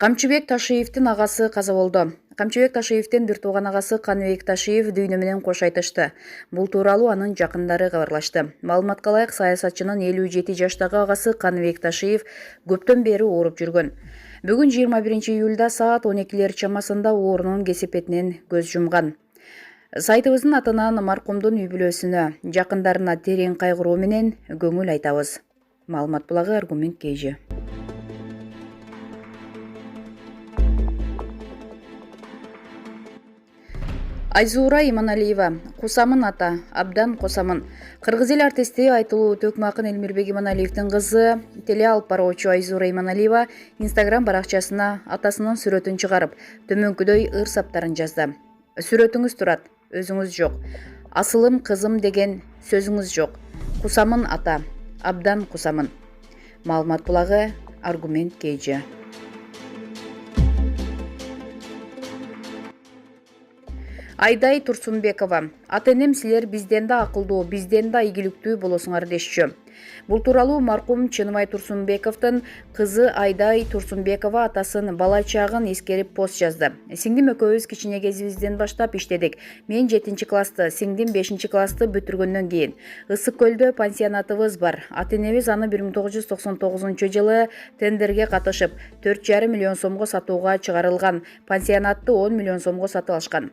Камчыбек Ташиевдин агасы каза болду. Камчыбек Ташиевдин бир тууган агасы Каныбек Ташиев дүйнө менен кош айтышты. Бул тууралуу анын жакындары кабарлашты. Маалыматка ылайык, саясатчынын 57 жаштагы агасы Каныбек Ташиев көптөн бери ооруп жүргөн. Бүгүн 21-июлда саат 12 чамасында оорунун кесепетинен көз жумган. Сайтыбыздын атынан маркумдун үй бүлөсүнө, жакындарына терең кайгыруу менен көңүл айтабыз. Маалымат булагы Аргумент KG. Айзура Иманалиева, Кусамын ата, абдан косамын. Кыргыз эл артисти айтылуу Төкмакын Элмирбек Иманалиевдин кызы, теле алып баруучу Айзура Иманалиева Instagram баракчасына атасынын сүрөтүн чыгарып, төмөнкүдөй ыр саптарын жазды. Сүрөтүңүз турат, өзүңүз жок. Асылым кызым деген сөзүңүз жок. Кусамын ата, абдан кусамын. Маалымат булагы Аргумент KG. Айдай Турсунбекова, ата-энем силер бизден да акылдуу, бизден да ийгиликтүү болосуңар дешчү. Бул тууралуу маркум Чыныбай Турсунбековдун кызы Айдай Турсунбекова атасын бала чагын эскерип пост жазды. Сиңдим экөөбүз кичине кезибизден баштап иштедик. Мен 7-классты, сиңдим 5-классты бүтүргөндөн кийин Ысык көлдө пансионатыбыз бар. Ата-энебиз аны 1999-жылы тендерге катышып 4,5 миллион сомго сатууга чыгарылган. Пансионатты 10 миллион сомго сатып алышкан.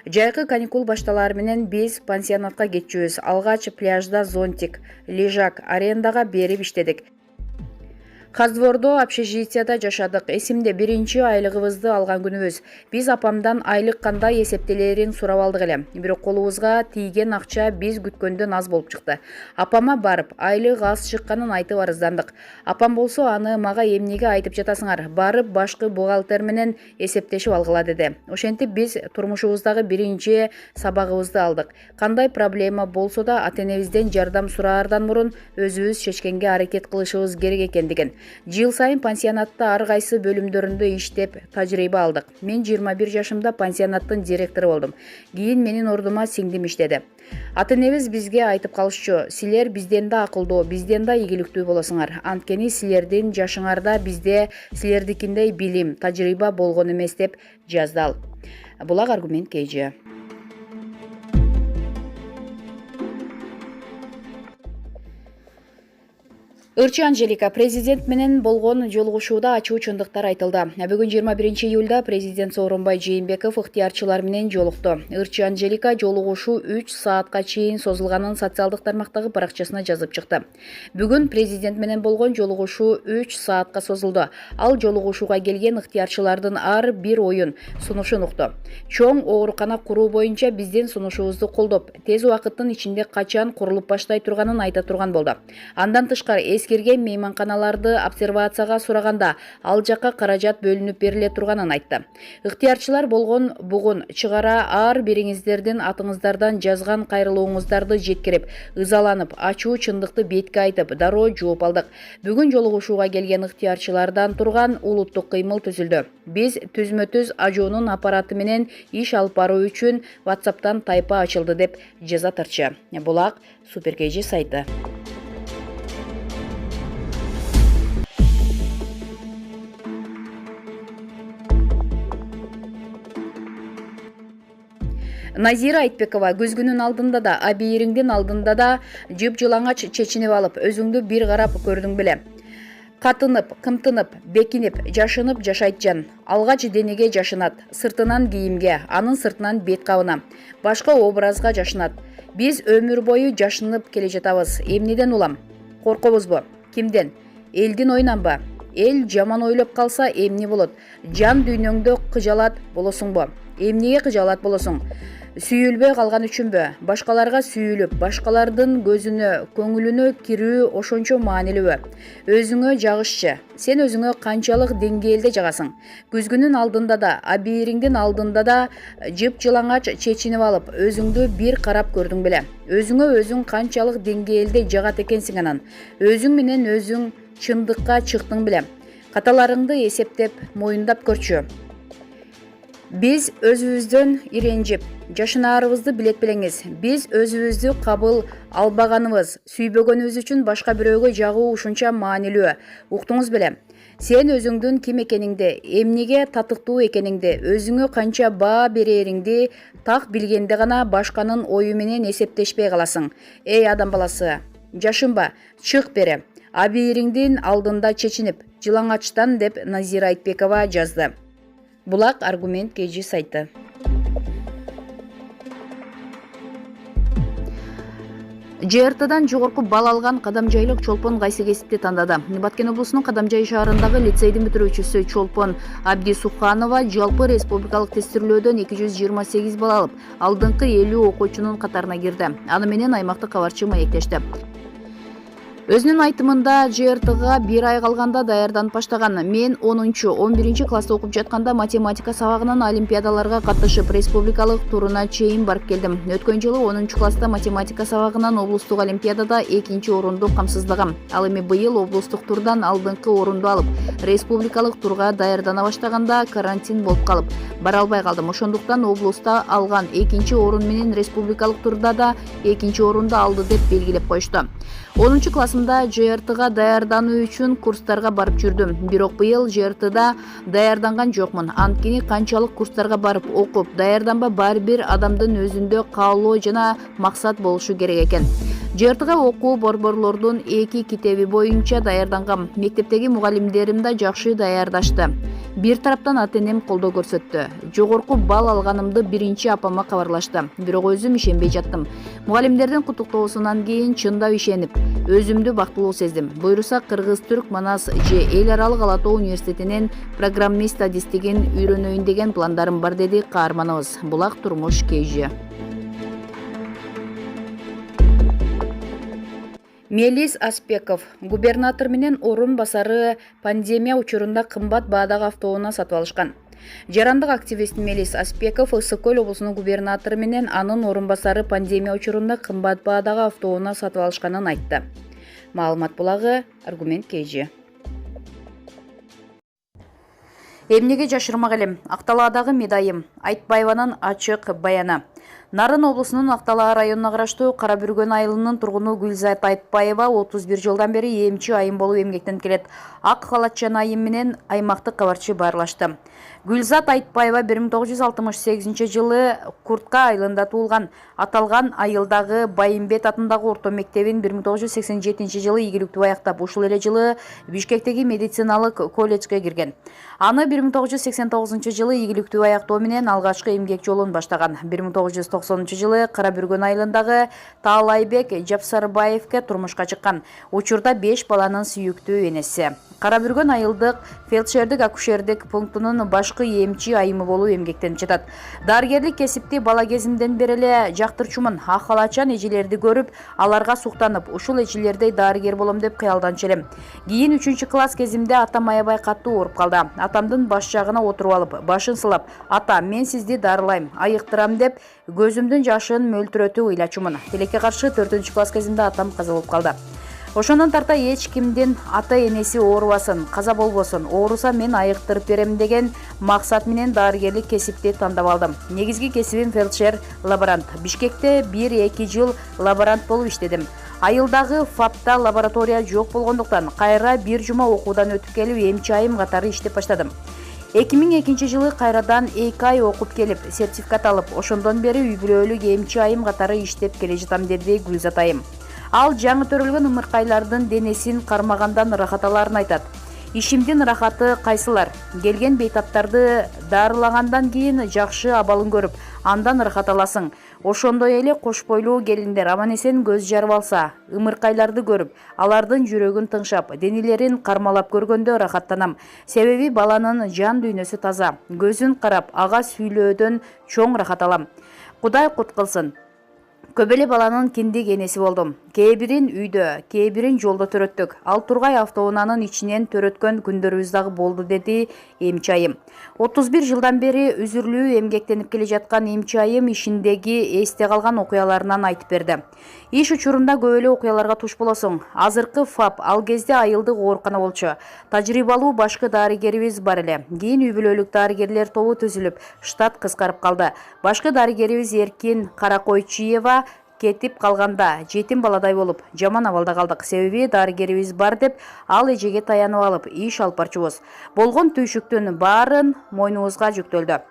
Жайкы каникул башталары менен биз пансионатка кетчүбүз. Алгач пляжда зонтик, лежак арендага берип иштедик. Каздвордо общежитияда жашадык. Эсимде биринчи айлыгыбызды алган күнүбүз. Биз апамдан айлык кандай эсептелерин сурап алдык эле. Бирок колубузга тийген акча биз күткөндөн аз болуп чыкты. Апама барып, айлык аз чыкканын айтып арыздандык. Апам болсо аны мага эмнеге айтып жатасыңар? Барып башкы бухгалтер менен эсептешип алгыла деди. Ошентип биз турмушубуздагы биринчи сабагыбызды алдык. Кандай проблема болсо да ата-энебизден жардам сураардан мурун өзүбүз чечкенге аракет кылышыбыз керек экендигин. Жыл сайын пансионатта ар кайсы бөлүмдөрүндө иштеп тажрыйба алдык. Мен 21 жашымда пансионаттын директору болдум. Кийин менин ордума сиңдим иштеди. Ата-энебиз бизге айтып калышчу: силер бизден да акылдуу, бизден да ийгиликтүү болосуңар. Анткени силердин жашыңарда бизде силердикиндей билим, тажрыйба болгон эмес деп жазды ал. Булак Аргумент KG. Ырчы Анжелика, президент менен болгон жолугушууда ачуу чындыктар айтылды. Бүгүн 21-июлда президент Сооронбай Жээнбеков ыктыярчылар менен жолукту. Ырчы Анжелика жолугушуу 3 саатка чейин созулганын социалдык тармактагы баракчасына жазып чыкты. Бүгүн президент менен болгон жолугушуу 3 саатка созулду. Ал жолугушууга келген ыктыярчылардын ар бир оюн, сунушун укту. Чоң оорукана куруу боюнча биздин сунушубузду колдоп, тез убакыттын ичинде качан курулуп баштай турганын айта турган болду. Андан тышкары эскерген мейманканаларды обсервацияга сураганда ал жакка каражат бөлүнүп бериле турганын айтты. Ыктыярчылар болгон бугун чыгара ар бириңиздердин атыңыздардан жазган кайрылууңуздарды жеткирип, ызаланып, ачуу чындыкты бетке айтып, дароо жооп алдык. Бүгүн жолугушууга келген ыктыярчылардан турган улуттук кыймыл түзүлдү. Биз түзмө-түз ажоонун аппараты менен иш алып баруу үчүн WhatsApp'тан тайпа ачылды деп жазат Ырчы. Булак Супер KG сайты. Назира Айтбекова көзгүнүн алдында да, абийириңдин алдында да жып-жылаңач чечинип алып, өзүңдү бир карап көрдүң беле. Катынып, кымтынып, бекинип, жашынып жашайт жан. Алгач денеге жашынат, сыртынан кийимге, анын сыртынан бет кабына, башка образга жашынат. Биз өмүр бою жашынып келе жатабыз. Эмнеден улам? Коркобузбу? Кимден? Элдин оюнанбы? Эл жаман ойлоп калса эмне болот? Жан дүйнөңдө кыжалат болосуңбу? Эмнеге кыжалат болосуң? Сүйүлбөй калган үчүнбү? Башкаларга сүйүлүп, башкалардын көзүнө, көңүлүнө кирүү ошончо маанилүүбү? Өзүңө жагышчы. Сен өзүңө канчалык деңгээлде жагасың? Көзгүнүн алдында да, абийириңдин алдында да жып-жылаңач чечинип алып, өзүңдү бир карап көрдүң беле? Өзүңө өзүң канчалык деңгээлде жагат экенсиң анан? Өзүң менен өзүң чындыкка чыктың беле? Каталарыңды эсептеп, моюндап көрчү. Биз өзүбүздөн иренжип, жашынаарыбызды билет белеңиз. Биз өзүбүздү кабыл албаганыбыз, сүйбөгөнүбүз үчүн башка бирөөгө жагуу ушунча маанилүү. Уктуңуз беле? Сен өзүңдүн ким экениңди, эмнеге татыктуу экениңди, өзүңө канча баа берериңди так билгенде гана башканын ою менен эсептешпей каласың. Эй адам баласы, жашынба, чык бери. Абийириңдин алдында чечинип, жылаңачтан, деп Назира Айтбекова жазды. Булак Аргумент KG сайты. ЖРТдан жогорку балл алган Кадамжайлык Чолпон кайсы кесипти тандады? Баткен облусунун Кадамжай шаарындагы лицейдин бүтүрүүчүсү Чолпон Абдисуханова жалпы республикалык тестирлөөдөн 228 балл алып, алдыңкы 50 окуучунун катарына кирди. Аны менен аймактык кабарчы маектешти. Өзүнүн айтымында ЖРТга 1 ай калганда даярданып баштаган. Мен 10-11 класста окуп жатканда математика сабагынын олимпиадаларга катышып, республикалык туруна чейин барып келдим. Өткөн жылы 10 класста математика сабагынан облустук олимпиадада 2 орунду камсыздагам. Ал эми быйыл облустук турдан алдыңкы орунду алып, республикалык турга даярдана баштаганда карантин болуп калып, бара албай калдым. Ошондуктан облуста алган 2 орун менен республикалык турда да 2 орунду алды деп белгилеп коюшту. 10 классымда ЖРТга даярдануу үчүн курстарга барып жүрдүм. Бирок быйыл ЖРТда даярданган жокмун. Анткени канчалык курстарга барып окуп, даярданба баары бир адамдын өзүндө каалоо жана максат болушу керек экен. ЖРТга окуу борборлордун 2 китеби боюнча даярдангам. Мектептеги мугалимдерим да жакшы даярдашты. Бир тараптан ата-энем колдоо көрсөттү. Жогорку балл алганымды биринчи апама кабарлашты. Бирок өзүм ишенбей жаттым. Мугалимдердин куттуктоосунан кийин чындап ишенип, өзүмдү бактылуу сездим. Буйруса Кыргыз-Түрк Манас же эл аралык Ала Тоо университетинен программист адистигин үйрөнөйүн деген пландарым бар, деди каарманыбыз. Булак Турмуш KG. Мелис Аспеков губернатор менен орун басары пандемия учурунда кымбат баадагы автоунаа сатып алышкан. Жарандык активист Мелис Аспеков Ысык Көл облусунун губернатору менен анын орун басары пандемия учурунда кымбат баадагы автоунаа сатып алышканын айтты. Маалымат булагы Аргумент KG. Эмнеге жашырмак элем? Акталаадагы медайым. Айтбаеванын ачык баяны. Нарын облусунун Акталаа районуна караштуу Кара Бүргөн айылынын тургуну Гүлзат Айтбаева 31 жылдан бери эмчи айым болуп эмгектенип келет. Ак халатчан айым менен аймактык кабарчы баарлашты. Гүлзат Айтбаева 1968 жылы Куртка айылында туулган. Аталган айылдагы Байымбет атындагы орто мектебин 1987 жылы ийгиликтүү аяктап, ушул эле жылы Бишкектеги медициналык колледжге кирген. Аны 1989 жылы ийгиликтүү аяктоо менен алгачкы эмгек жолун баштаган. 1990 жылы Кара Бүргөн айылындагы Таалайбек Жапсарбаевке турмушка чыккан. Учурда 5 баланын сүйүктүү энеси. Кара Бүргөн айылдык фельдшердик акушердик пунктунун башкы эмчи айымы болуп эмгектенип жатат. Дарыгерлик кесипти бала кезимден бери эле жактырчумун. Ак халачан эжелерди көрүп, аларга суктанып, ушул эжелердей дарыгер болом деп кыялданчу элем. Кийин 3-класс кезимде атам аябай катуу ооруп калды. Атамдын баш жагына отуруп алып, башын сылап, "Ата, мен сизди дарылайм, айыктырам" деп көзүмдүн жашын мөлтүрөтүп ыйлачумун. Тилекке каршы 4-класс кезимде атам каза болуп калды. Ошондон тарта эч кимдин ата-энеси оорубасын, каза болбосун, ооруса мен айыктырып берем деген максат менен дарыгерлик кесипти тандап алдым. Негизги кесибим фельдшер лаборант. Бишкекте 1-2 жыл лаборант болуп иштедим. Айылдагы ФАПта лаборатория жок болгондуктан кайра бир жума окуудан өтүп келип эмчи айым катары иштеп баштадым. 2002 жылы кайрадан 2 ай окуп келип, сертификат алып, ошондон бери үй бүлөлүк эмчи айым катары иштеп келе жатам, деди Гүлзат айым. Ал жаңы төрөлгөн ымыркайлардын денесин кармагандан ырахат аларын айтат. Ишимдин ырахаты кайсылар? Келген бейтаптарды дарылагандан кийин жакшы абалын көрүп, андан ырахат аласың. Ошондой эле кош бойлуу келиндер аман-эсен көз жарып алса, ымыркайларды көрүп, алардын жүрөгүн тыңшап, денелерин кармалап көргөндө ырахаттанам. Себеби баланын жан дүйнөсү таза. Көзүн карап, ага сүйлөөдөн чоң ырахат алам. Кудай кут кылсын. Көп эле баланын киндик энеси болдум. Кээ бирин үйдө, кээ бирин жолдо төрөттүк. Ал тургай автоунаанын ичинен төрөткөн күндөрүбүз дагы болду, деди эмчи айым. 31 жылдан бери үзүрлүү эмгектенип келе жаткан эмчи айым ишиндеги эсте калган окуяларынан айтып берди. Иш учурунда көп эле окуяларга туш болосуң. Азыркы ФАП ал кезде айылдык оорукана болчу. Тажрыйбалуу башкы дарыгерибиз бар эле. Кийин үй бүлөлүк дарыгерлер тобу түзүлүп, штат кыскарып калды. Башкы дарыгерибиз Эркин Каракойчиева кетип калганда жетим баладай болуп жаман абалда калдык. Себеби дарыгерибиз бар деп ал эжеге таянып алып иш алып барчубуз. Болгон түйшүктүн баарын мойнубузга жүктөлдү.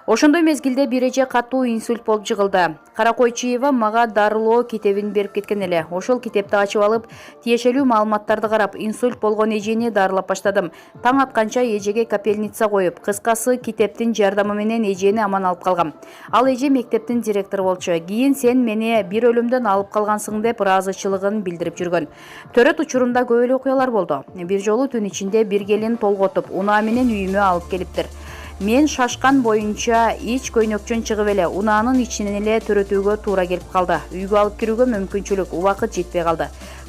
Ошондой мезгилде бир эже катуу инсульт болуп жыгылды. Каракойчиева мага дарылоо китебин берип кеткен эле. Ошол китепти ачып алып, тиешелүү маалыматтарды карап, инсульт болгон эжени дарылап баштадым. Таң атканча эжеге капельница коюп, кыскасы китептин жардамы менен эжени аман алып калгам. Ал эже мектептин директору болчу. Кийин сен мени бир өлүмдөн алып калгансың деп ыраазычылыгын билдирип жүргөн. Төрөт учурунда көп эле окуялар болду. Бир жолу түн ичинде бир келин толготуп, унаа менен үйүмө алып келиптир. Мен шашкан боюнча ич көйнөкчөн чыгып эле унаанын ичинен эле төрөтүүгө туура келип калды. Үйгө алып кирүүгө мүмкүнчүлүк, убакыт жетпей калды.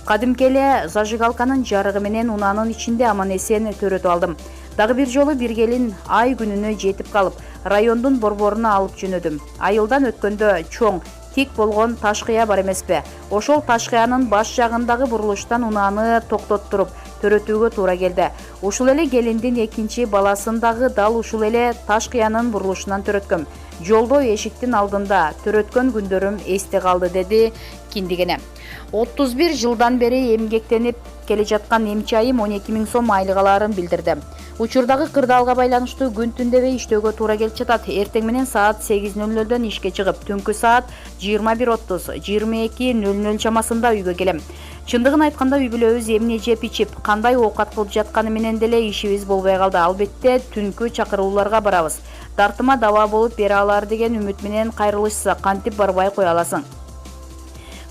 Кадимки эле зажигалканын жарыгы менен унаанын ичинде аман-эсен төрөтүп алдым. Дагы бир жолу бир келин ай күнүнө жетип калып, райондун борборуна алып жөнөдүм. Айылдан өткөндө чоң тик болгон таш кыя бар эмеспи? Ошол таш кыянын баш жагындагы бурулуштан унааны токтоттуруп төрөтүүгө туура келди. Ушул эле келиндин экинчи баласын дагы дал ушул эле таш кыянын бурулушунан төрөткөм. Жолдо эшиктин алдында төрөткөн күндөрүм эсте калды, деди Киндигене. 31 жылдан бери эмгектенип келе жаткан эмчи айым 12 000 сом айлык алаарын билдирди. Учурдагы кырдаалга байланыштуу күн түндебей иштөөгө туура келип жатат. Эртең менен саат 8:00 ишке чыгып, түнкү саат 21:30, 22:00 чамасында үйгө келем. Чындыгын айтканда үй бүлөбүз эмне жеп ичип, кандай оокат кылып жатканы менен деле ишибиз болбой калды. Албетте түнкү чакырууларга барабыз. Дартыма даба болуп бере алар деген үмүт менен кайрылышса, кантип барбай кое аласың.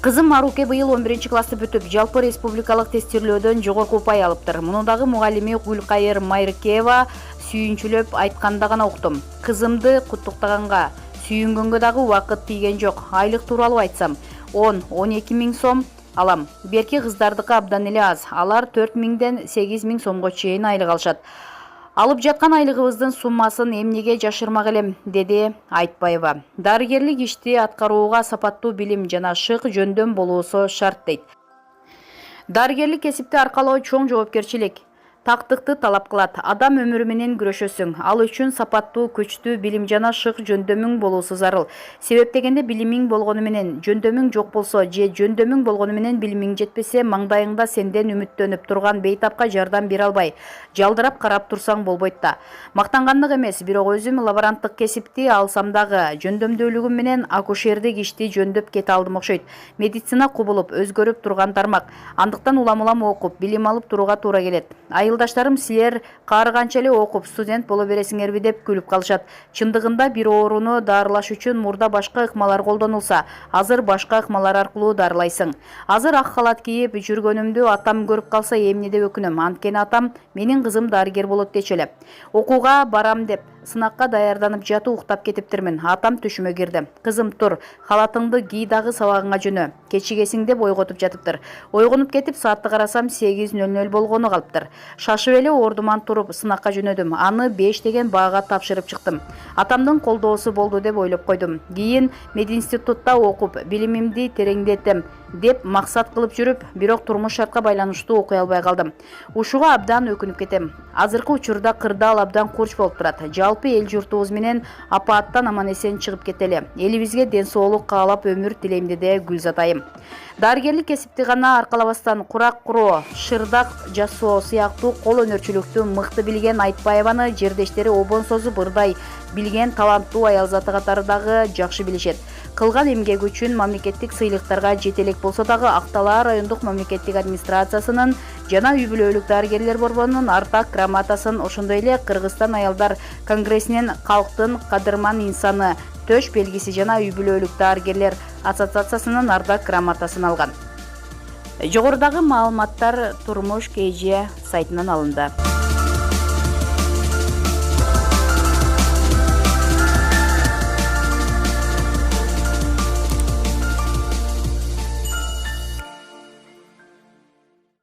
Кызым Маруке быйыл 11 классты бүтүп, жалпы республикалык тестирлөөдөн жогорку упай алыптыр. Муну дагы мугалими Гүлкайыр Майрыкеева сүйүнчүлөп айтканда гана уктум. Кызымды куттуктаганга, сүйүнгөнгө дагы убакыт тийген жок. Айлык тууралуу айтсам, 10-12 000 сом алам. Берки кыздардыкы абдан эле аз. Алар 4 000ден 8 000 сомго чейин айлык алышат. Алып жаткан айлыгыбыздын суммасын эмнеге жашырмак элем, деди Айтбаева. Дарыгерлик ишти аткарууга сапаттуу билим жана шык жөндөм болуусу шарт дейт. Дарыгерлик кесипти аркалоо чоң жоопкерчилик, тактыкты талап кылат. Адам өмүрү менен күрөшөсүң. Ал үчүн сапаттуу, күчтүү билим жана шык жөндөмүң болуусу зарыл. Себеп дегенде билимиң болгону менен жөндөмүң жок болсо же жөндөмүң болгону менен билимиң жетпесе, маңдайыңда сенден үмүттөнүп турган бейтапка жардам бере албай, жалдырап карап турсаң болбойт да. Мактангандык эмес, бирок өзүм лаборанттык кесипти алсам дагы жөндөмдүүлүгүм менен акушердик ишти жөндөп кете алдым окшойт. Медицина кубулуп, өзгөрүп турган тармак. Андыктан улам-улам окуп, билим алып турууга туура келет. Айылдаштарым силер каарыганча эле окуп, студент боло бересиңерби деп күлүп калышат. Чындыгында бир ооруну дарылаш үчүн мурда башка ыкмалар колдонулса, азыр башка ыкмалар аркылуу дарылайсың. Азыр ак халат кийип жүргөнүмдү атам көрүп калса эмне деп өкүнөм. Анткени атам менин кызым дарыгер болот дечү эле. Окууга барам деп сынакка даярданып жатып уктап кетиптирмин. Атам түшүмө кирди. Кызым тур, халатыңды кий дагы сабагыңа жөнө. Кечигесиң деп ойготуп жатыптыр. Ойгонуп кетип саатты карасам 8:00 болгону калыптыр. Шашып эле ордуман туруп сынакка жөнөдүм. Аны 5 деген баага тапшырып чыктым. Атамдын колдоосу болду деп ойлоп койдум. Кийин мединститутта окуп, билимимди тереңдетем деп максат кылып жүрүп, бирок турмуш шартка байланыштуу окуй албай калдым. Ушуга абдан өкүнүп кетем. Азыркы учурда кырдаал абдан курч болуп турат. Жалпы эл журтубуз менен апааттан аман-эсен чыгып кетели. Элибизге ден соолук каалап өмүр тилейм, деди Гүлзат айым. Дарыгерлик кесипти гана аркалабастан курак куроо, шырдак жасоо сыяктуу кол өнөрчүлүктү мыкты билген Айтбаеваны жердештери обон созуп ырдай билген таланттуу аял заты катары дагы жакшы билишет. Кылган эмгеги үчүн мамлекеттик сыйлыктарга жете элек болсо дагы Ак-Талаа райондук мамлекеттик администрациясынын жана үй бүлөлүк дарыгерлер борборунун артак грамотасын, ошондой эле Кыргызстан аялдар конгрессинин калктын кадырман инсаны төш белгиси жана үй бүлөлүк дарыгерлер ассоциациясынын ардак грамотасын алган. Жогорудагы маалыматтар Турмуш КЖ сайтынан алынды.